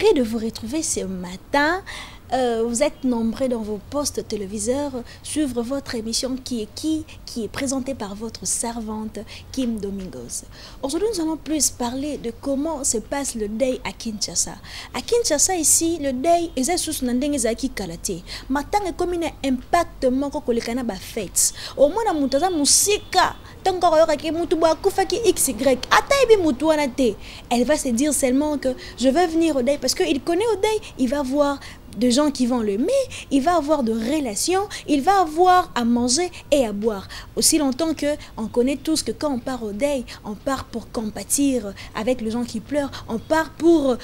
heureux de vous retrouver ce matin. Vous êtes nombreux dans vos postes téléviseurs, suivre votre émission qui est présentée par votre servante Kim Domingos. Aujourd'hui, nous allons plus parler de comment se passe le deuil à Kinshasa. À Kinshasa, ici, le deuil est sous Nandeng Zaki Kalate. Matang est comme un impact moko kolekana ba fête. Au moins, na mutaza musika. Elle va se dire seulement que je vais venir au deuil parce qu'il connaît au deuil, il va voir de gens qui vont l'aimer, il va avoir de relations, il va avoir à manger et à boire. Aussi longtemps que on connaît tous que quand on part au deuil, on part pour compatir avec les gens qui pleurent, on part pour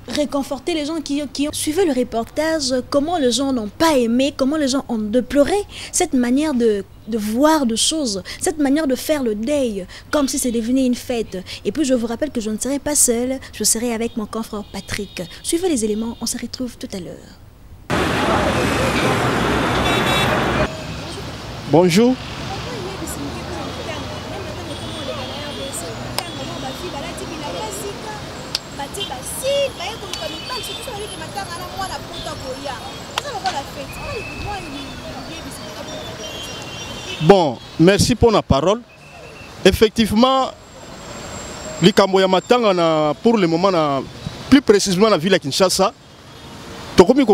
réconforter les gens qui ont suivi le reportage, comment les gens n'ont pas aimé, comment les gens ont déploré cette manière de voir de choses, cette manière de faire le deuil, comme si c'est devenu une fête. Et puis je vous rappelle que je ne serai pas seule, je serai avec mon confrère Patrick. Suivez les éléments, on se retrouve tout à l'heure. Bonjour. Bon, merci pour la parole. Effectivement, Likambo ya matanga pour le moment, plus précisément la ville de Kinshasa, comme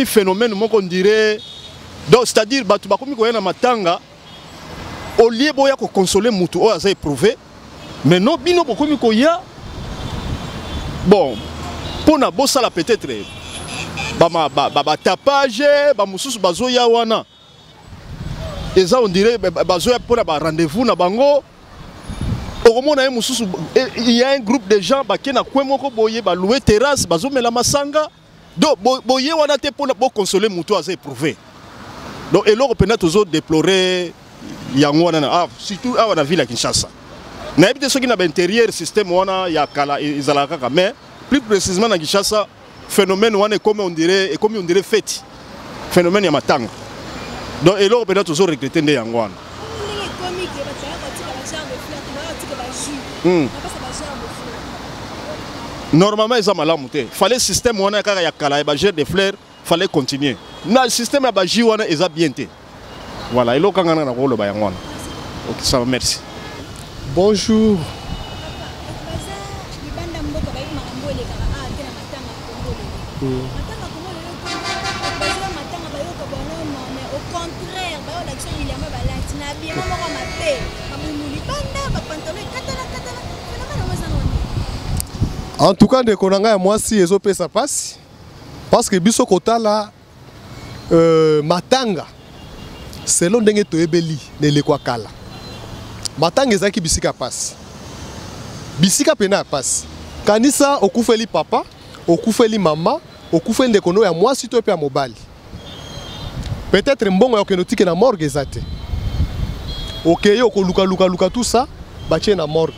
phénomène, on dirait, c'est-à-dire que matanga, au lieu de consoler Moutou, ça éprouvé, mais non, bino koya, bon, pour na bossa la peut-être, tapage, moussous bazoya wana. Et ça, on dirait pour un rendez-vous, il y a un groupe de gens qui ont loué terrasse, donc pour consoler Moutou, c'est éprouvé. Donc, et là, on peut toujours déplorer, surtout à la ville de Kinshasa. Il y a des gens qui ont l'intérieur système, mais plus précisément à Kinshasa, phénomène comme on dirait fête, phénomène Yamatanga. Donc, et là, on peut toujours regretter des Yangouan. Normalement, ils ont mal à monter. Il fallait le système où on a des fleurs, il fallait continuer. Mais le système où on a bien été. Voilà, et là, on a un rôle de Yangouan. Ok, ça va, merci. Bonjour. En tout cas, moi si ça passe parce que biso kota là matanga selon ndenge toyebeli ne lekwa kala matanga ezaki bisika passe bisika pena passe kanisa okufeli papa okufeli mama okufeli ndekono ya mwasi to pe ya mobali peut-être mbongo ya kenotike na morgue ezate OK okoluka tout ça batie na morgue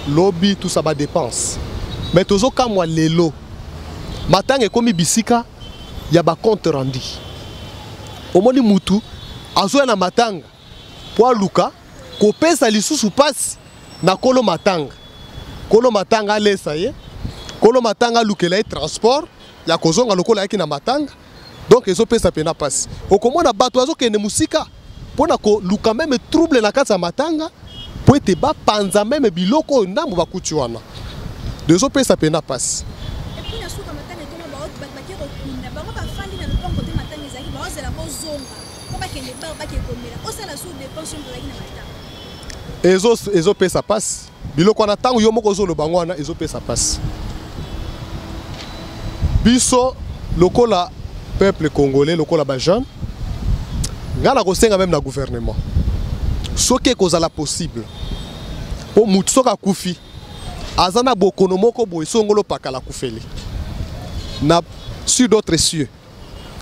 lobby tout ça ba dépense. Mais tozo kamwa lelo matanga komi bisika ya ba compte rendu omoni mutu azoya na matanga po luka ko pesa lisusu passe na kolo matanga alesa ye kolo matanga lukela transport ya kozonga lokola yaki na matanga donc ezo pesa pena passe okomona bato azokende musika pona ko luka même trouble na kati ya matanga po ete ba panza même biloko ndambo bakuti wana deux autres ça peine passe. Et puis la soupe matanga comme ba bakero kunda ba ba fandi na lupango te matanga ezaki ba ozela bozonga ko ba kende ba komela osala soupe de pension pour la matanga ezo pesa passe biloko na tango yo moko zo lo bango wana ezo pesa passe biso lokola peuple congolais lokola ba jeune ngala ko senga même na gouvernement soki kozala possible po mutu soka kufi azana bokono moko boy songolo pakala kufeli na sur d'autres cieux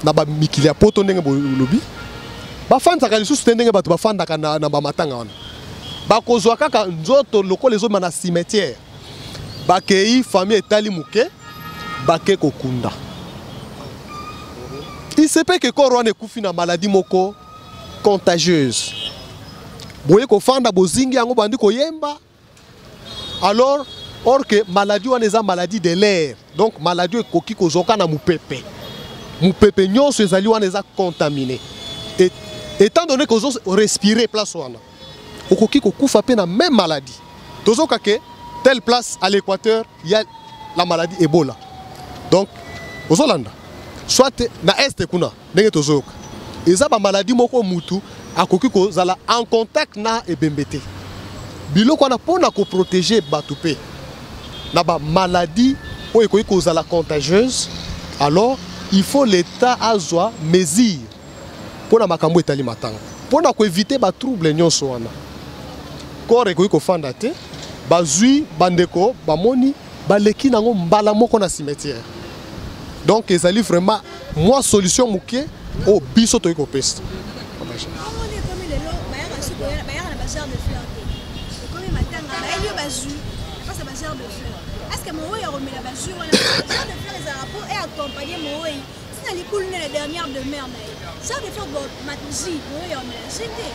na ba mikili ya poto ndenge lobi ba fanda ka lisusu ndenge bato ba fanda ka na ba matanga wana ba kozwa kaka nzoto lokola ezo na cimetière ba kei famille etali muke ba ke kokunda il se peut que korwa ne kufi na maladie moko contagieuse boye ko fanda bozingi yango bandi ko yemba alors Or que maladie on est maladie de l'air. Donc maladie ekoki kozoka na mupepe. Mupepe nyonso ezali on est contaminé. Et étant donné que vous respirez place wana, okoki kokufa pe na même maladie. Tozoka ke telle place à l'équateur, il y a la maladie Ebola. Donc ozolanda soit na est kuna ndenge tozoka. Eza ba maladie moko mutu akoki kozala en contact na ebembete. Biloko wana pona ko protéger batu pe na ba maladie o ekoki kozala contagieuse. Alors il faut l'état azwa mesure pour na makambo etali matanga. Pour na ko éviter ba trouble nyonso wana. Corps ekoki ko fanda te, bazui bandeko bamoni baleki nango mbala moko na cimetière. Donc ezali vraiment moi solution muke au biso to ko peste. Est-ce que Moïse a remis la basure? Le bazar de fleurs les arapos et accompagné Moïse. C'est les coulées les dernières de mer. Ça de faire bon matouzi. Moïse a remis la cité.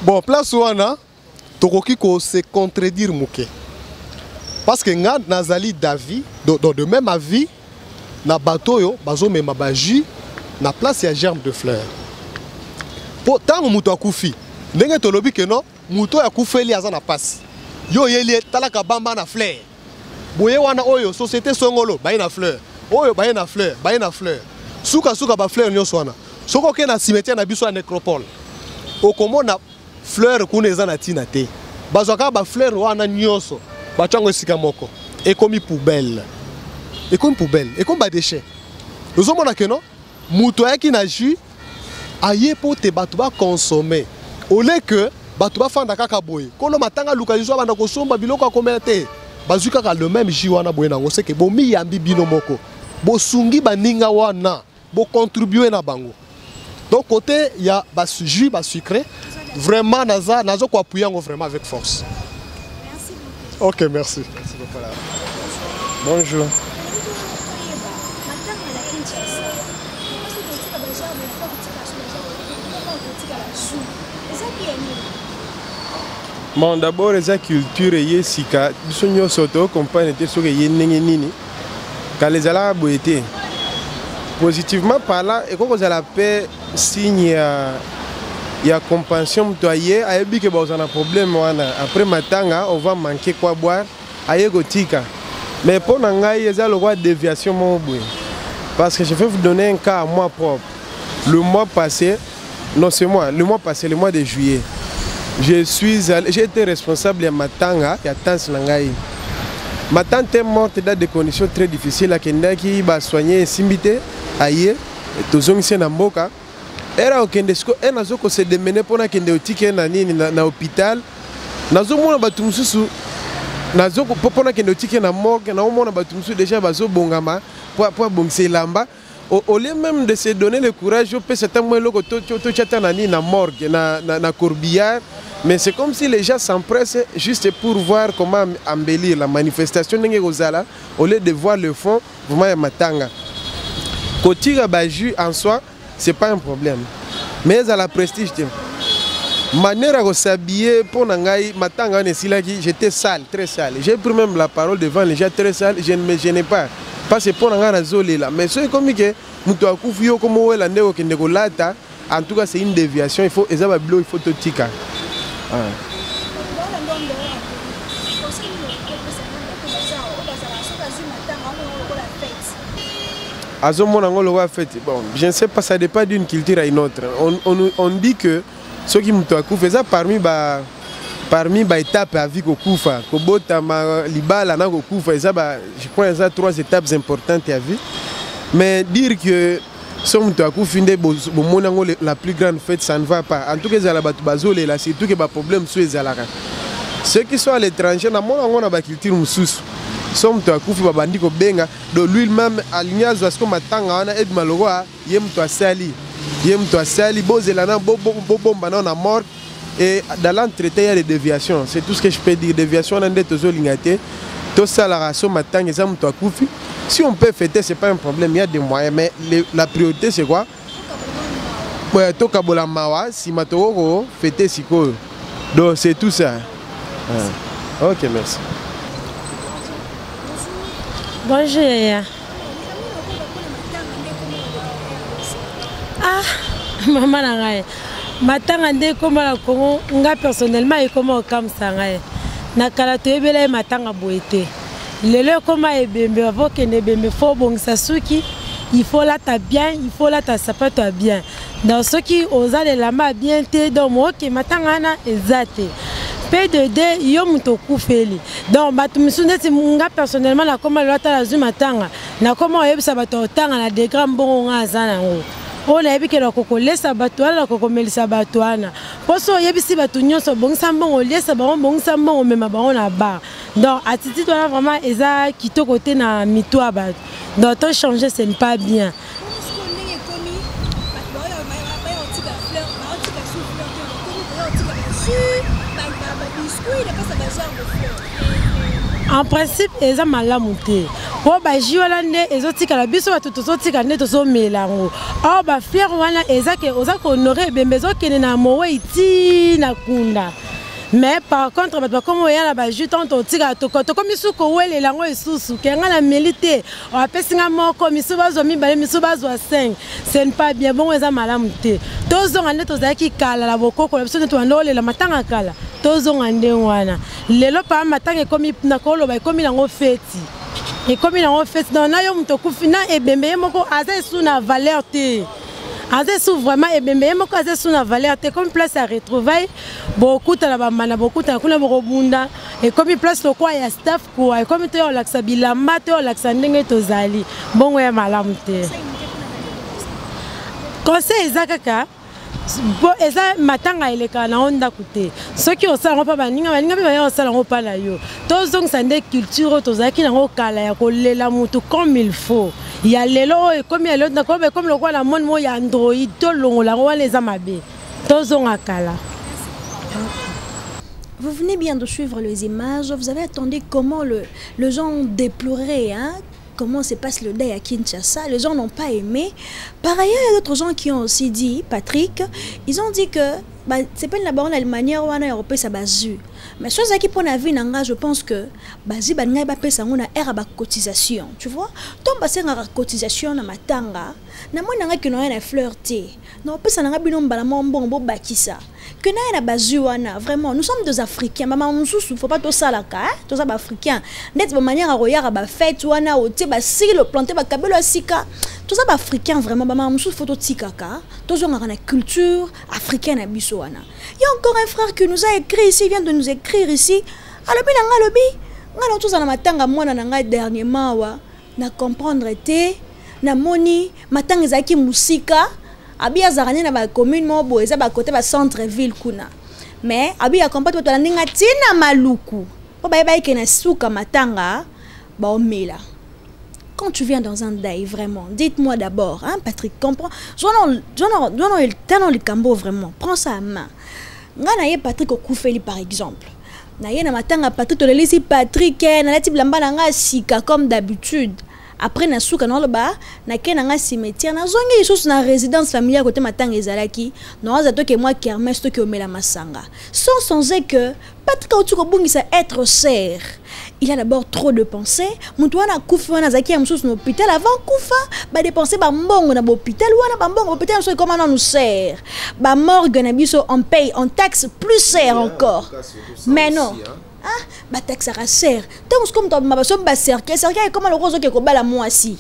Bon, place wana, tokoki ko se contredire muke. Parce que nga nazali d'avis, de même avis, na bateau yo, bazo mema baji, na place ya germe de fleurs. Po tango muto akufi, ndenge tolobi ke no, muto akufeli aza na passe. Yo yeli talaka bamba na fleur. Boye wana oyo société songolo baye na fleur. Oyo baye na fleur, baye na fleur. Suka ba fleur nyonso wana. Soko ke na cimetière na biso ya nécropole. Okomona fleur kuna eza na tina te. Bazwaka ba fleur wana nyonso. Bachango esika moko. Ekomi poubelle. Ekomi poubelle, ekomi ba déchet. Ozomona ke no muto yaki na jus aye po te batu ba consommer. Au lieu que batu ba fanda kaka boye. Kolo matanga lukalizo banda kosomba biloko akomela te. Bazuka ka le même jus wana boye nango c'est que bomi yambi bino moko. Bo sungi baninga wana, bo contribuer na bango. Donc côté il y a ba jus ba sucré, vraiment nazo ko appuyer ngo vraiment avec force. Merci beaucoup. OK, merci. Merci beaucoup. Bonjour. Bon, d'abord, les cultures et sika, biso nyonso to comprendre te soki yenenge nini. Quand les ala boité. Positivement parlant, et quand vous avez paix signe ya compassion mtoyer, ayebi que vous avez un problème wana. Après matanga, on va manquer quoi boire, aye gotika. Mais pour nangai, il y a le droit de déviation mon boy. Parce que je vais vous donner un cas à moi propre. Le mois passé, non c'est moi, le mois passé, le mois de juillet. J'ai été responsable de Matanga, il y a tant de langaï. Ma tante est morte dans des conditions très difficiles. Qui va soigner Simbité, aïe, tous ici na Mboka. Elle a aucun desco, elle n'a pas se démener pour qu'elle ait ticket na hôpital. Nazo mona batumsusu, nazo pour qu'elle ait ticket na morgue, na mona batumsusu déjà bazo bongama pour bongser lamba. Au lieu même de se donner le courage, je peux certains mois logo to chatanani na morgue, na corbillard. Mais c'est comme si les gens s'empressent juste pour voir comment embellir la manifestation au lieu de voir le fond, vraiment matanga. Kotira baju en soi, c'est pas un problème. Mais à la prestige, manière de s'habiller pour nangai matanga j'étais sale, très sale. J'ai pris même la parole devant les gens très sale, je ne me gênais pas. Parce que pour nangai zolé là, mais c'est comme que muto akufio comme la ndeko kendeko lata, en tout cas c'est une déviation, il faut ezabablo, il faut totika. Bon, je ne sais pas, ça dépend d'une culture à une autre. On dit que ceux qui m'ont fait ça parmi les étapes à vie Koufa, Kobota, Libala, Koufa, je crois que ça 3 étapes importantes à vie. Mais dire que la plus grande fête, ça ne va pas. En tout cas, c'est tout que les problèmes sont les alaka. Ceux qui sont à l'étranger, on a une culture moussous. Somme to akufi babandi ko benga do lui même alignazo asko matanga wana ed malowa yem to asali bozelana bomba na mort et dans l'entretien il y a des déviations. C'est tout ce que je peux dire. Déviation on a des tozo lingate to sala raso matanga ezam to akufi. Si on peut fêter, c'est pas un problème, il y a des moyens, mais la priorité c'est quoi? Ouais, to kabola mawa si matoko fêter siko. Donc c'est tout ça. Ok, merci. Bonjour Yaya. Ah, maman nangaye. Matanga nde koma la Congo, nga personnellement e koma okamsa ngaye. Na kala toyebela matanga boete. Lelo koma ebembe avoke ne bembe fo bongisa suki. Il faut là ta bien, il faut là ta sapato bien. Dans ce qui osa de la main bien te donc moi qui matanga na ezate. P2D yo muto kufeli. Donc batu misune ti nga personnellement na koma lota la zu matanga. Na koma oyebisa bato tanga na degra mbongo nga azana ngo. On a vu que la coco laisse à batouana, la coco met sa batouana. Pour ça, il y a des batounions sur bon sambon, on laisse à bon sambon, on met ma baron à bas. Donc, à ce titre, vraiment, ils ont quitté côté na mitoa bat. Donc, tant changer, ce n'est pas bien. En principe, ils ont mal à monter. Pour les gens ils ont dit que la biso va tout tika ne to melango. Oh ba fleur wana ezake ozako honorer bembezo kene na mowe iti na kunda. Mais par contre ba comme ya na ba jutant to tika to comme isuko wele lango isusu kenga na milité. On apesinga moko misu bazo mibale misu bazo 5. Ce n'est pas bien bon eza malamu te. Tozonga ne tozaki kala la bokoko la biso ne to andole la matanga kala. Tozonga nde wana. Lelo pa matanga komi na kolo ba komi nango feti. Et comme il a fait dans la yom to kufina et bembe moko aze sous na valeur te. Aze sous vraiment et bembe moko aze sous na valeur te comme place à retrouvailles beaucoup ta la bamana beaucoup ta kuna morobunda et comme place le quoi ya staff quoi et comme te olaxa bilamba te olaxa ndenge to zali bongo ya malamu te. Conseil ezakaka bon eza matanga eleka na onda kote soki osala pa baninga pe ba osala pa na yo tozong sande culture tozaki na kala ya kolela mutu comme il faut ya lelo e comme lelo na comme le quoi la monde mo ya android to longola wala eza mabe tozong akala. Vous venez bien de suivre les images, vous avez attendu comment le gens déploraient, hein? Comment se passe le deuil à Kinshasa. Les gens n'ont pas aimé. Par ailleurs, il y a d'autres gens qui ont aussi dit, Patrick, ils ont dit que c'est pas la manière où on a européen ça basu. Mais chose qui pour la vie nanga, je pense que basi banga ba pesa ngona era ba cotisation, tu vois. Tom basi nga cotisation na matanga, na moi nanga ki no na flirter. Non pesa nanga bino mbala mbongo bo bakisa. Que na basu wana, vraiment, nous sommes des Africains. Maman nous faut pas tout ça là ka, tous ça ba africains. Net ba manière à royara ba fête wana o te ba si le planter ba kabelo sika. Tout ça ba africain vraiment maman nous faut tout tikaka. Tous on a une culture africaine à biso wana. Il y a encore un frère qui nous a écrit ici, vient de nous écrire ici. Alobi nanga lobi, nga tous na matanga mwana nanga dernièrement wa na comprendre te na moni matanga ezaki musika abi azarane na ba commune mobo eza ba côté ba centre ville kuna. Mais abi ya comprendre to la ndinga tina maluku. Po ba ba ikena suka matanga ba omela. Quand tu viens dans un deuil, vraiment, dites-moi d'abord, hein, Patrick, comprends. J'en ai le talent le cambo, vraiment. Prends ça à main. Nga Patrick Okufeli, par exemple. Naye na matanga Patrick, tu le laisses Patrick, na lati blamba nga sika, comme d'habitude. Après, na souka na loba, na nga cimetière, na zongi isos na résidence familiale côté matanga ezalaki, na zato que moi kermesse to que omela masanga. Sans songer que Patrick Otuko bungisa être serre. Il a d'abord trop de pensées. Moutouana koufa na zaki amsous no hôpital avant koufa, ba dépenser ba mbongo na hôpital wana ba mbongo hôpital so comment on nous sert. Ba morgue na biso on paye on taxe plus cher encore. Mais non. Ah, ba taxe à serre. Tant comme ton mabaso ba cercle comme le rose que ko bala moi si.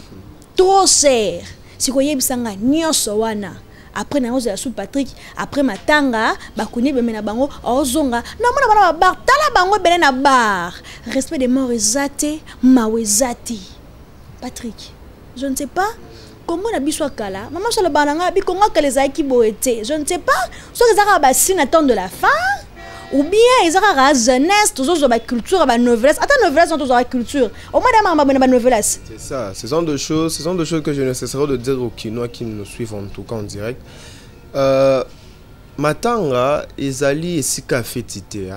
Trop cher. Si ko yebisanga nyonso wana. Après na oza sous Patrick, après matanga, ba kuni be mena bango ozonga. Na mona bana bar tala bango bele na bar. Respect des morts ezate, mawezati. Patrick, je ne sais pas comment na biswa kala. Maman sur le bananga bi konga kale zaki boete. Je ne sais pas. So ezaka ba sin attendre de la fin. Ou bien ils ont la jeunesse, tous autres la culture, la noblesse. Attends, noblesse, tous la culture. Au moins, il y a la noblesse. C'est ça, ce sont des choses que je ne cesserai de dire aux Kinois qui nous suivent en tout cas en direct. Matanga, Ezali et Sika Fetite.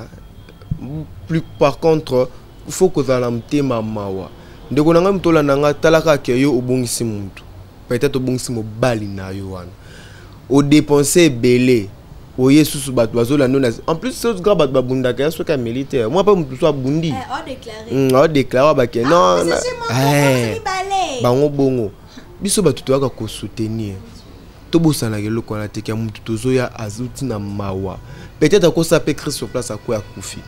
Plus par contre, il faut que vous ayez un mawa. De vous avez un talaka qui est au bon simuntu. Peut-être au bon simu bali na yoan. Au dépenser belé. oye susu bato bazolanda na en plus ce gars bato babundaka ya soka militaire moi pas mutu so abundi on déclare ba ke non bango bongo biso bato toyaka ko soutenir to bosana ke loko na teke mutu tozoya azuti na mawa peut-être ko ça peut créer sur place à quoi akufi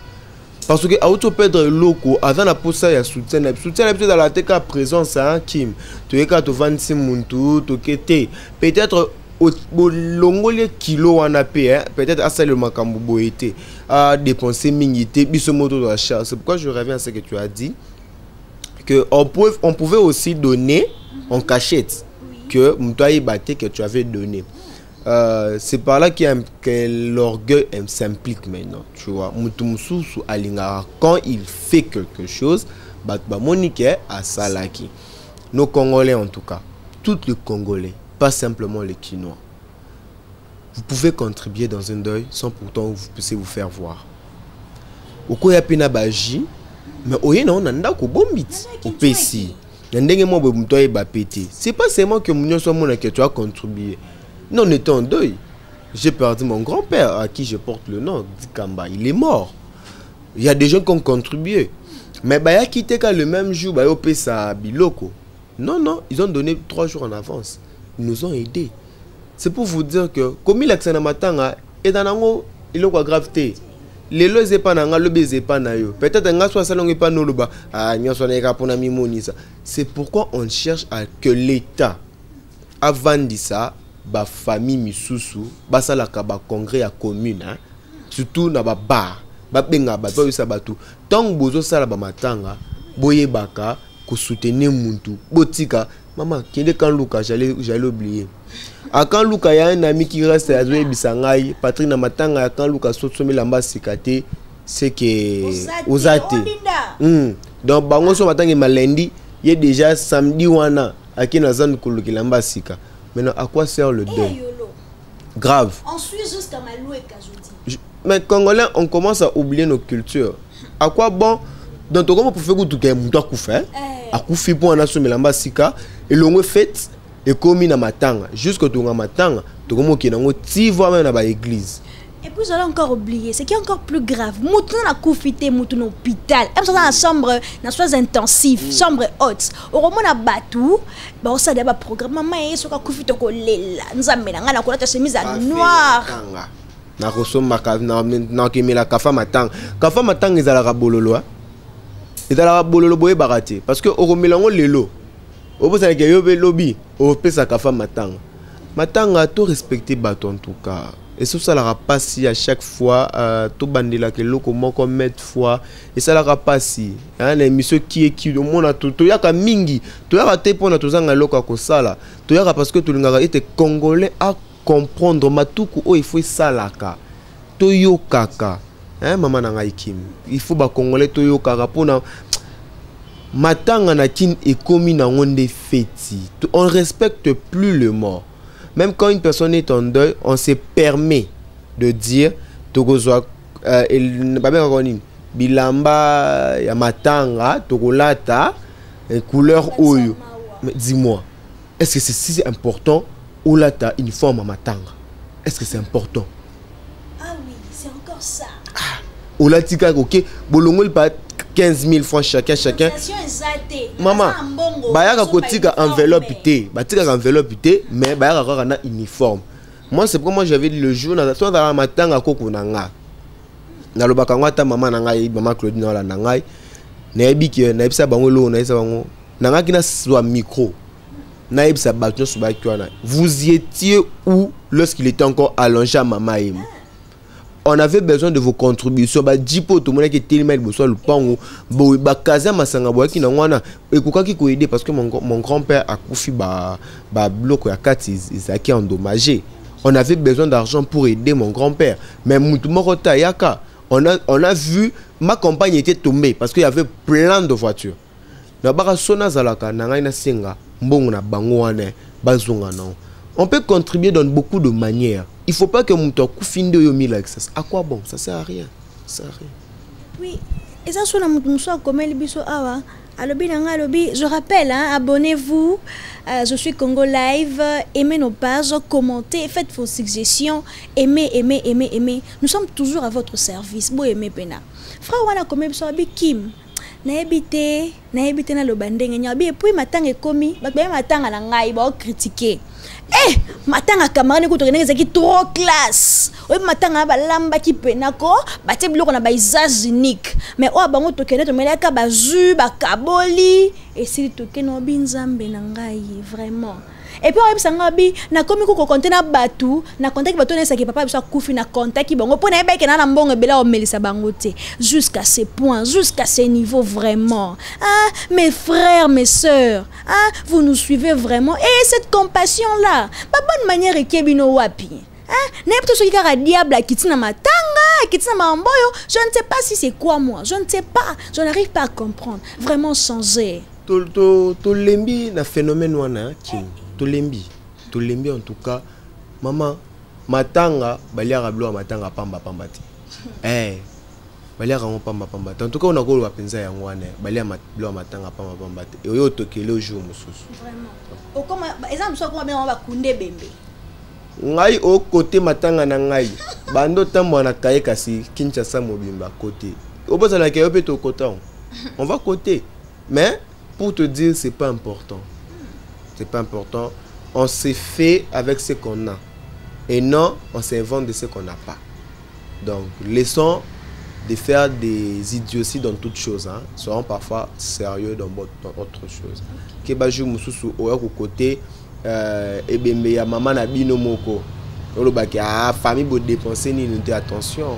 parce que auto perdre loko avant la posa ya soutien peut-être dans la teka présence à Kim to yeka to 26 muntu to kete peut-être au longole kilo wana pe peut-être à ça le makambo boité à dépenser mingité biso moto de la charge. C'est pourquoi je reviens à ce que tu as dit que on pouvait aussi donner en cachette que mtoyi baté que tu avais donné. C'est par là que l'orgueil s'implique maintenant, tu vois. Mutumsusu alingara quand il fait quelque chose, ba monique à salaki. Nos Congolais en tout cas, tous les Congolais, pas simplement les Quinois. Vous pouvez contribuer dans un deuil sans pourtant vous puissiez vous faire voir. Oko ya pina baji, mais oye na onanda ko bombit au PC. Ndenge mo bo mtoyi ba pété. C'est pas seulement que munyo so mona que tu as contribué. Non, on était en deuil. J'ai perdu mon grand-père, à qui je porte le nom, Dikamba. Il est mort. Il y a des gens qui ont contribué. Mais il a quitté le même jour, il a opé sa biloko. Non, ils ont donné 3 jours en avance. Ils nous ont aidés. C'est pour vous dire que, comme il a accès à matanga, et dans l'ango, il a gravité. Les lois n'est pas nanga, le baiser pas nayo. Peut-être un soit salon et pas nous le bas. Ah, n'y a soit n'est pour nami monisa. C'est pourquoi on cherche à que l'État, avant de ça, ba famille misusu basalaka ba congrès ya commune hein? Surtout na ba bar ba benga ba to sabatu tant bozo sala ba matanga boye baka ko soutenir muntu botika maman kende kan luka j'allais oublier a kan luka ya un ami qui reste à zoe bisangai Patrick na matanga ya kan luka sotsome lamba sikate c'est que osate donc bango so matanga malendi y déjà samedi wana akina zan kuluki lamba sika. Maintenant, à quoi sert le deuil? Grave. On suit jusqu'à Maloué, Kajouti. Mais Congolais, on commence à oublier nos cultures. À quoi bon? Dans ton comment pour faire tout que mouta koufa, à koufi pour en assumer la masika et l'on fait et commis na matanga jusqu'au tour matanga, tout comme qui n'ont ti voix même dans l'église. Et puis, j'allais encore oublier, ce qui est encore plus grave. Mouton a coufité, mouton hôpital. Même dans la chambre, dans soins intensifs, chambre haute. Au moment où on a battu, on s'est dit, programme, maman, il faut qu'on coufite au lait. Nous avons mis la chemise à noir. Na resomme na qui met la kafa matang. Kafa matang ils allaient rabololo. Ils allaient rabololo boye baraté. Parce que au remélango lelo. Au bout ça que yobe lobby. Au pèse sa kafa matang. Matang a tout respecté bateau en tout cas. Et ça la pas si à chaque fois tout bandila que l'eau comment comme mettre fois et ça la pas si hein les monsieur qui au monde a tout yaka mingi to yaka te pona to zanga loka ko sala to yaka parce que tout le monde était congolais à comprendre matuku oh il faut salaka to yokaka hein maman na ngai Kim il faut ba congolais to yokaka pona matanga na kin et commis na ngonde feti on respecte plus le mort. Même quand une personne est en deuil, on se permet de dire Togozoa bilamba ya matanga togolata couleur oyo. Mais dis-moi, est-ce que c'est si important ou lata uniforme à matanga? Est-ce que c'est important? Ah oui, c'est encore ça. Ou latika ok, bolongol pas 15 000 francs chacun. Maman, bayaka kotika enveloppe té, batika enveloppe té, mais bayaka encore un uniforme. Moi c'est pourquoi moi j'avais dit le jour dans la matanga koko nanga. Na lo bakangwa ta maman nanga maman Claudine na nanga. Na ebiki na ebisa bango lo na ebisa bango. Nanga kina soit micro. Na ebisa batno suba kwana. Vous y étiez où lorsqu'il était encore allongé à maman em? On avait besoin de vos contributions. Ba jipo tout le monde qui était tellement besoin le pango. Ba kaza masanga boya ki na wana. Et pourquoi qui ko aider parce que mon grand-père a koufi ba bloc ya 4 ils endommagé. On avait besoin d'argent pour aider mon grand-père. Mais mutu morota yaka. On a vu ma compagne était tombée parce qu'il y avait plein de voitures. Na baka sona zalaka na ngai na senga mbongo na bango wana bazonga non. On peut contribuer dans beaucoup de manières. Il ne faut pas que mon temps coufinde yo mille access. À quoi bon? Ça sert à rien. Ça sert à rien. Oui. Et ça sur la mouton soit comme elle biso awa. Alobi nanga alobi, je rappelle, hein, abonnez-vous. Je suis Congo Live. Aimez nos pages, commentez, faites vos suggestions. Aimez, aimez, aimez, aimez. Nous sommes toujours à votre service. Bo aimez pena. Frère wana comme so abi Kim. Na ebité na lo bandenge nya bi et puis matanga ekomi, ba matanga na ngai ba critiquer. Eh, matanga camarade ko to kenenge zaki trop classe. Oui, matanga ba lamba ki penako, ba te biloko na ba usage unique. Mais o bango to kenete melaka ba zu ba kaboli et si to keno binzambe na ngai vraiment. Et puis on sanga bi na komi ko konte na batu na konte ki bato na saki papa biso kufi na konte ki bango pona eba ke na mbongo bela o melisa bango te jusqu'à ce point, jusqu'à ce niveau vraiment. Ah, mes frères, mes sœurs, ah, vous nous suivez vraiment et cette compassion là, pas bonne manière ekebino wapi. Ah, n'importe ce qui a diable à kitina matanga, kitina mamboyo, je ne sais pas si c'est quoi moi, je ne sais pas, je n'arrive pas à comprendre. Vraiment changer. To lembi na phénomène wana Kim. Tolembi en tout cas maman matanga baliaka blo matanga pamba te baliaka pamba te en tout cas on a ko ba penza ya ngwana baliaka blo matanga pamba te et oyo tokele au jour mususu vraiment o comme exemple so ko ba ba kunde bembe ngai au côté matanga na ngai bando tambo na kaye kasi Kinshasa mobimba côté au bout de la kaye to côté on va côté mais pour te dire c'est pas important. C'est pas important. On s'est fait avec ce qu'on a. Et non, on s'invente de ce qu'on n'a pas. Donc, laissons de faire des idioties dans toutes choses. Hein. Soyons parfois sérieux dans autre chose. Kebaju mususu oya ko côté ebembe ya mama na bino moko. Olobaki a famille bo dépenser ni attention.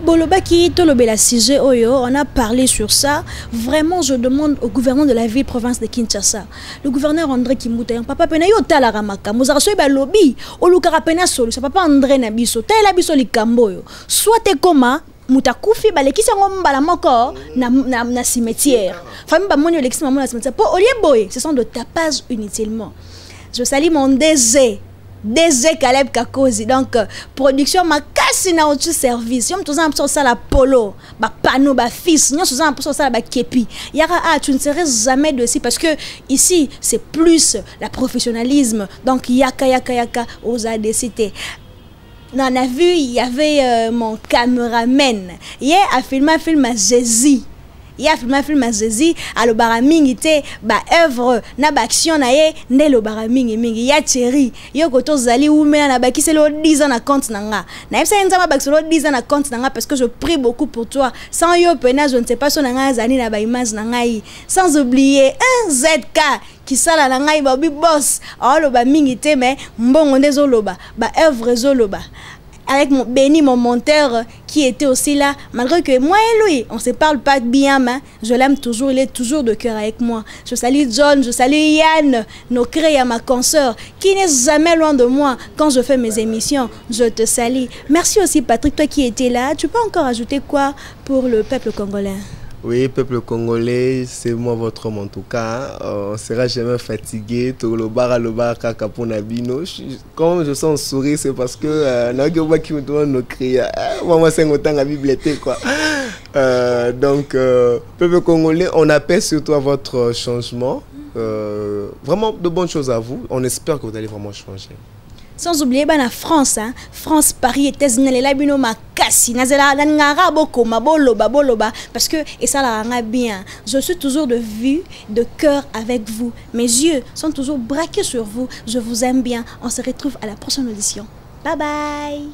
Bolobaki Tolobela Sige Oyo, on a parlé sur ça. Vraiment, je demande au gouvernement de la ville-province de Kinshasa, le gouverneur André Kimbuta, papa pena yo tala ramaka, mozaraso ba lobby, olukara pena solo, sa papa André Nabiso, tala biso likamboyo. Soit te koma mutakufi balekisa ngombala moko na cimetière. Fami ba moni olekisa maman na cimetière. Po olie boy, ce sont de tapage inutilement. Je salue mon DG Caleb Kakozi. Donc production ma casse na autre service. Yom tozan pour ça la polo, ba panneau ba fils, yom tozan pour ça la kepi. Yara tu ne serais jamais dessus parce que ici c'est plus la professionnalisme. Donc yaka aux ADCT. On a vu, il y avait mon caméraman. Il a filmé un film à Jésus. Il a filmé un film à Jésus. À le baramingi te ba œuvre na ba action na ye ne le baramingi mingi ya chéri. Yo koto zali ou me na ba ki c'est le 10 ans na compte nanga. Na epsa nzama ba c'est le 10 ans na compte nanga parce que je prie beaucoup pour toi. Sans yo pena je ne sais pas son nanga zani na ba image nanga yi. Sans oublier un ZK qui sala na ngai ba bi boss. Oh lo ba mingi te mais mbongo ndezo loba ba œuvre zo loba. Avec mon Béni, mon monteur, qui était aussi là, malgré que moi et lui, on ne se parle pas bien, mais je l'aime toujours, il est toujours de cœur avec moi. Je salue John, je salue Yann, nos créas, ma consoeur, qui n'est jamais loin de moi quand je fais mes émissions. Je te salue. Merci aussi Patrick, toi qui étais là. Tu peux encore ajouter quoi pour le peuple congolais? Oui, peuple congolais, c'est moi votre homme en tout cas. On ne sera jamais fatigué. Quand je sens sourire, c'est parce que qui me demande nos cris. Moi, c'est autant la bibliothèque quoi. Donc, peuple congolais, on appelle surtout à votre changement. Vraiment de bonnes choses à vous. On espère que vous allez vraiment changer. Sans oublier la France, hein? France, Paris, États-Unis, la bino makasi, nazela ngara boko maboloba parce que et ça la rend bien. Je suis toujours de vue, de cœur avec vous. Mes yeux sont toujours braqués sur vous. Je vous aime bien. On se retrouve à la prochaine audition. Bye bye.